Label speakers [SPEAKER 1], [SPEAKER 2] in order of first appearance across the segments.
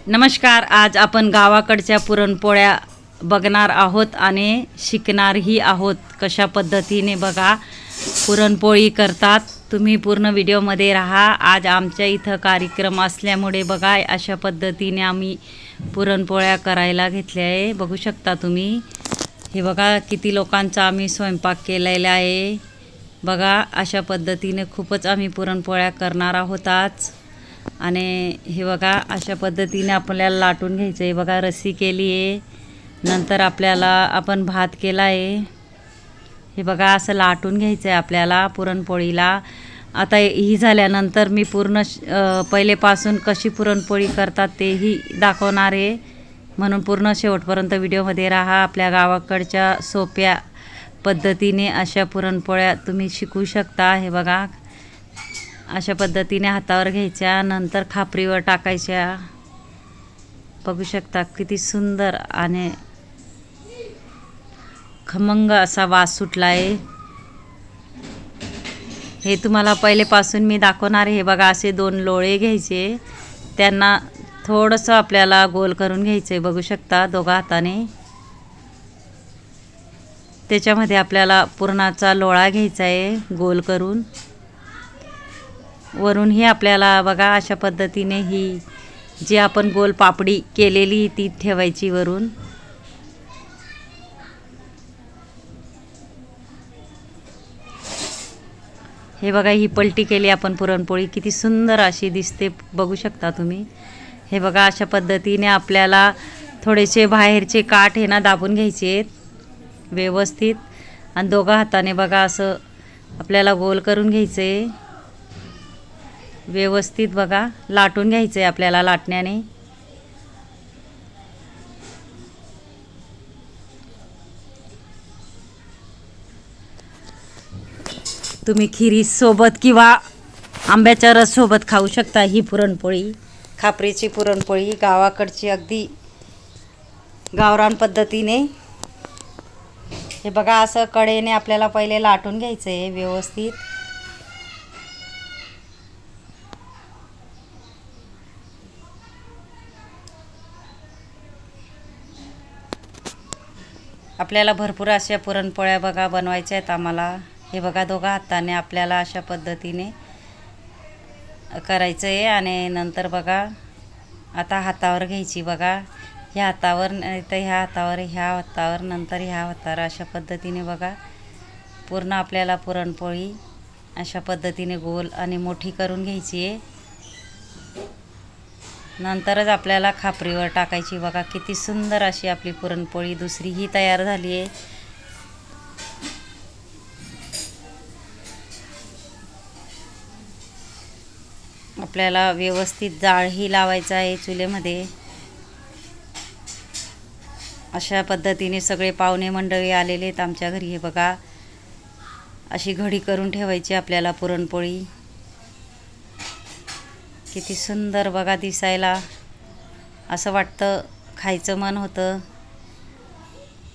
[SPEAKER 1] नमस्कार. आज आपण गावाकडच्या पुरणपोळ्या बघणार आहोत आणि शिकणारही आहोत. कशा पद्धतीने बघा पुरणपोळी करतात. तुम्ही पूर्ण व्हिडिओमध्ये राहा. आज आमच्या इथं कार्यक्रम असल्यामुळे बघा अशा पद्धतीने आम्ही पुरणपोळ्या करायला घेतल्या आहे. बघू शकता तुम्ही. हे बघा किती लोकांचा आम्ही स्वयंपाक केलेला आहे. बघा अशा पद्धतीने खूपच आम्ही पुरणपोळ्या करणार आहोत आज. आणि हे बघा अशा पद्धतीने आपल्याला लाटून घ्यायचं आहे. बघा रस्सी केली आहे. नंतर आपल्याला आपण भात केला आहे. हे बघा असं लाटून घ्यायचं आहे आपल्याला पुरणपोळीला. आता ही झाल्यानंतर मी पूर्ण पहिलेपासून कशी पुरणपोळी करतात तेही दाखवणार आहे. म्हणून पूर्ण शेवटपर्यंत व्हिडिओमध्ये राहा. आपल्या गावाकडच्या सोप्या पद्धतीने अशा पुरणपोळ्या तुम्ही शिकू शकता. हे बघा अशा पद्धतीने हातावर घ्यायच्या, नंतर खापरीवर टाकायच्या. बघू शकता किती सुंदर आणि खमंग असा वास सुटला आहे. हे तुम्हाला पहिलेपासून मी दाखवणार आहे. हे बघा असे 2 लोळे घ्यायचे, त्यांना थोडंसं आपल्याला गोल करून घ्यायचं आहे. बघू शकता दोघा हाताने. त्याच्यामध्ये आपल्याला पुरणाचा लोळा घ्यायचा आहे गोल करून. वरून ही आपल्याला बघा अशा पद्धतीने ही जी आपण गोल पापडी केलेली ती ठेवायची वरून. हे बघा ही पलटी केली आपण पुरणपोळी, किती सुंदर अशी दिसते. बघू शकता तुम्ही. हे बघा अशा पद्धतीने आपल्याला थोडेसे बाहेरचे काठ हे ना दाबून घ्यायचे आहेत व्यवस्थित. आणि दोघा हाताने बघा असं आपल्याला गोल करून घ्यायचं आहे व्यवस्थित. बघा लाटून घ्यायचं आहे आपल्याला लाटण्याने. तुम्ही खिरीसोबत किंवा आंब्याच्या रससोबत खाऊ शकता ही पुरणपोळी. खापरीची पुरणपोळी गावाकडची अगदी गावरान पद्धतीने. हे बघा असं कडेने आपल्याला पहिले लाटून घ्यायचं आहे व्यवस्थित. आपल्याला भरपूर अशा पुरणपोळ्या बघा बनवायच्या आहेत आम्हाला. हे बघा दोघा हाताने आपल्याला अशा पद्धतीने करायचं आहे. आणि नंतर बघा आता हातावर घ्यायची. बघा ह्या हातावर, नाही तर ह्या हातावर, ह्या हातावर, नंतर ह्या हातावर, अशा पद्धतीने बघा पूर्ण आपल्याला पुरणपोळी अशा पद्धतीने गोल आणि मोठी करून घ्यायची आहे. नंतरच आपल्याला खापरीवर टाकायची. बघा किती सुंदर अशी आपली पुरणपोळी दुसरी ही तयार झाली आहे. आपल्याला व्यवस्थित जाळही लावायचा आहे चुलीमध्ये. अशा पद्धतीने सगळे पाहुणे मंडळी आलेले आहेत आमच्या घरी. हे बघा अशी घडी करून ठेवायची आपल्याला पुरणपोळी. किती सुंदर बघा दिसायला, असं वाटतं खायचं मन होतं.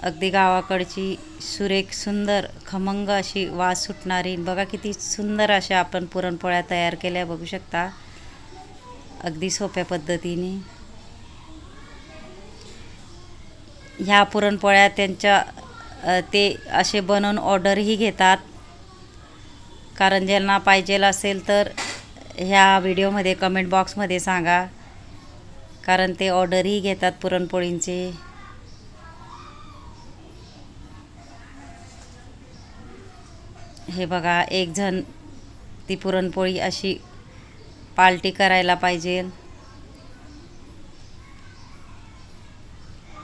[SPEAKER 1] अगदी गावाकडची सुरेख सुंदर खमंग अशी वास सुटणारी. बघा किती सुंदर अशा आपण पुरणपोळ्या तयार केल्या. बघू शकता अगदी सोप्या पद्धतीने. ह्या पुरणपोळ्या ते असे बनवून ऑर्डरही घेतात. कारण ज्यांना पाहिजेल असेल तर ह्या व्हिडिओमध्ये कमेंट बॉक्समध्ये सांगा, कारण ते ऑर्डरही घेतात पुरणपोळींचे. हे बघा एक जण ती पुरणपोळी अशी पालटी करायला पाहिजे.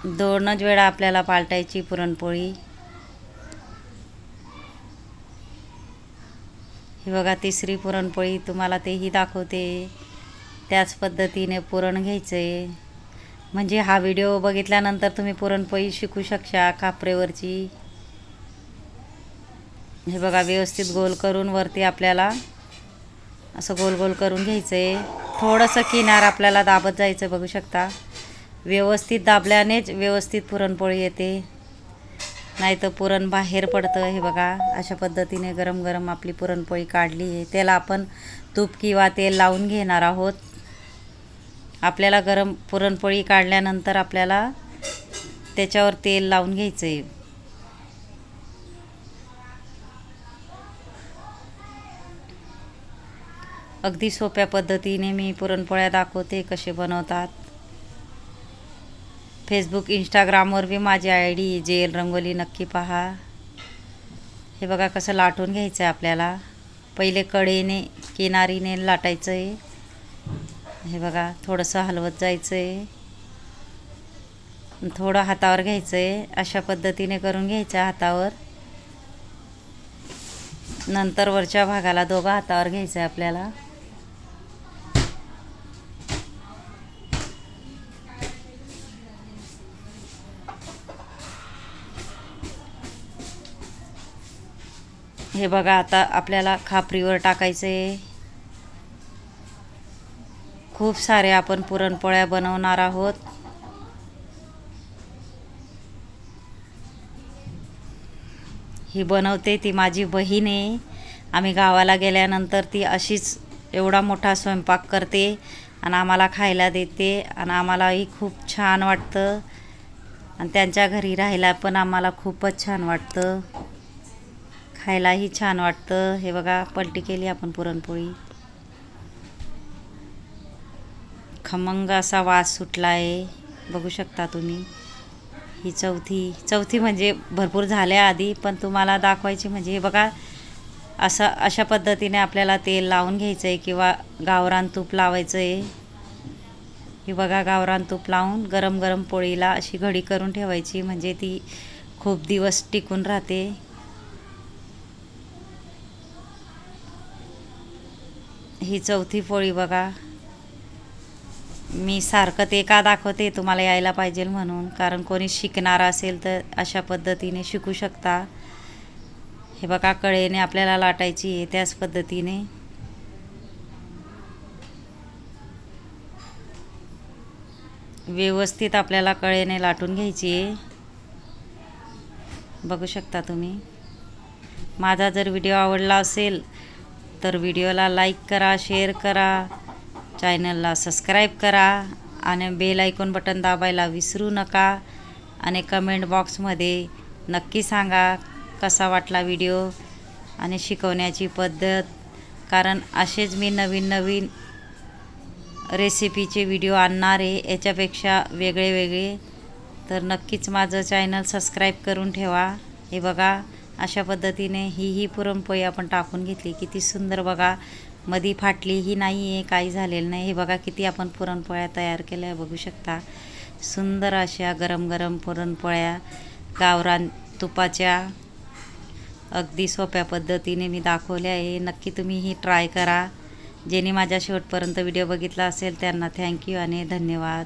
[SPEAKER 1] 2च वेळा आपल्याला पालटायची पुरणपोळी. ही बघा तिसरी पुरणपोळी तुम्हाला तेही दाखवते. त्याच पद्धतीने पुरण घ्यायचं आहे. म्हणजे हा व्हिडिओ बघितल्यानंतर तुम्ही पुरणपोळी शिकू शकता खापरेवरची. हे बघा व्यवस्थित गोल करून वरती आपल्याला असं गोल गोल करून घ्यायचं आहे. थोडंसं किनार आपल्याला दाबत जायचं. बघू शकता व्यवस्थित दाबल्यानेच व्यवस्थित पुरणपोळी येते, नाही तर पुरण बाहेर पडतं. हे बघा अशा पद्धतीने गरम गरम आपली पुरणपोळी काढली आहे. त्याला आपण तूप किंवा तेल लावून घेणार आहोत. आपल्याला गरम पुरणपोळी काढल्यानंतर आपल्याला त्याच्यावर तेल लावून घ्यायचं आहे. अगदी सोप्या पद्धतीने मी पुरणपोळ्या दाखवते कसे बनवतात. फेसबुक इंस्टाग्रामवर बी माझी ID जेल रंगोली नक्की पहा. हे बघा कसं लाटून घ्यायचं आहे आपल्याला. पहिले कडेने किनारीने लाटायचं आहे. हे बघा थोडंसं हलवत जायचं आहे, थोडं हातावर घ्यायचं आहे. अशा पद्धतीने करून घ्यायचं हातावर. नंतर वरच्या भागाला दोघा हातावर घ्यायचं आहे आपल्याला. हे बघा आता आपल्याला खापरीवर टाकायचं आहे. खूप सारे आपण पुरणपोळ्या बनवणार आहोत. ही बनवते ती माझी बहीण आहे. आम्ही गावाला गेल्यानंतर ती अशीच एवढा मोठा स्वयंपाक करते आणि आम्हाला खायला देते आणि आम्हालाही खूप छान वाटतं आणि त्यांच्या घरी राहायला पण आम्हाला खूपच छान वाटतं, खायलाही छान वाटतं. हे बघा पलटी केली आपण पुरणपोळी. खमंग असा वास सुटला आहे, बघू शकता तुम्ही. ही चौथी म्हणजे भरपूर झाल्या आधी, पण तुम्हाला दाखवायची म्हणजे हे बघा अशा पद्धतीने आपल्याला तेल लावून घ्यायचं आहे किंवा गावरान तूप लावायचं आहे. हे बघा गावरान तूप लावून गरम गरम पोळीला अशी घडी करून ठेवायची, म्हणजे ती खूप दिवस टिकून राहते. ही चौथी पोळी बघा. मी सारखं ते का दाखवते, तुम्हाला यायला पाहिजे म्हणून, कारण कोणी शिकणार असेल तर अशा पद्धतीने शिकू शकता. हे बघा कढईने आपल्याला लाटायची आहे त्याच पद्धतीने. व्यवस्थित आपल्याला कढईने लाटून घ्यायची आहे, बघू शकता तुम्ही. माझा जर व्हिडिओ आवडला असेल तर व्हिडिओला लाईक करा, शेअर करा, चॅनलला सबस्क्राईब करा आणि बेल आयकॉन बटन दाबायला विसरू नका. आणि कमेंट बॉक्समध्ये नक्की सांगा कसा वाटला व्हिडिओ आणि शिकवण्याची पद्धत, कारण असेच मी नवीन नवीन रेसिपीचे व्हिडिओ आणणार आहे, याच्यापेक्षा वेगळे. तर नक्कीच माझं चॅनल सबस्क्राईब करून ठेवा. हे बघा अशा पद्धतीने ही पुरणपोळी आपण टाकून घेतली. किती सुंदर बघा, मधी फाटलीही नाही आहे, काही झालेलं नाही. हे बघा किती आपण पुरणपोळ्या तयार केल्या, बघू शकता. सुंदर अशा गरम गरम पुरणपोळ्या गावरान तुपाच्या अगदी सोप्या पद्धतीने मी दाखवल्या आहे. नक्की तुम्ही ही ट्राय करा. ज्यांनी माझ्या शेवटपर्यंत व्हिडिओ बघितला असेल त्यांना थँक्यू आणि धन्यवाद.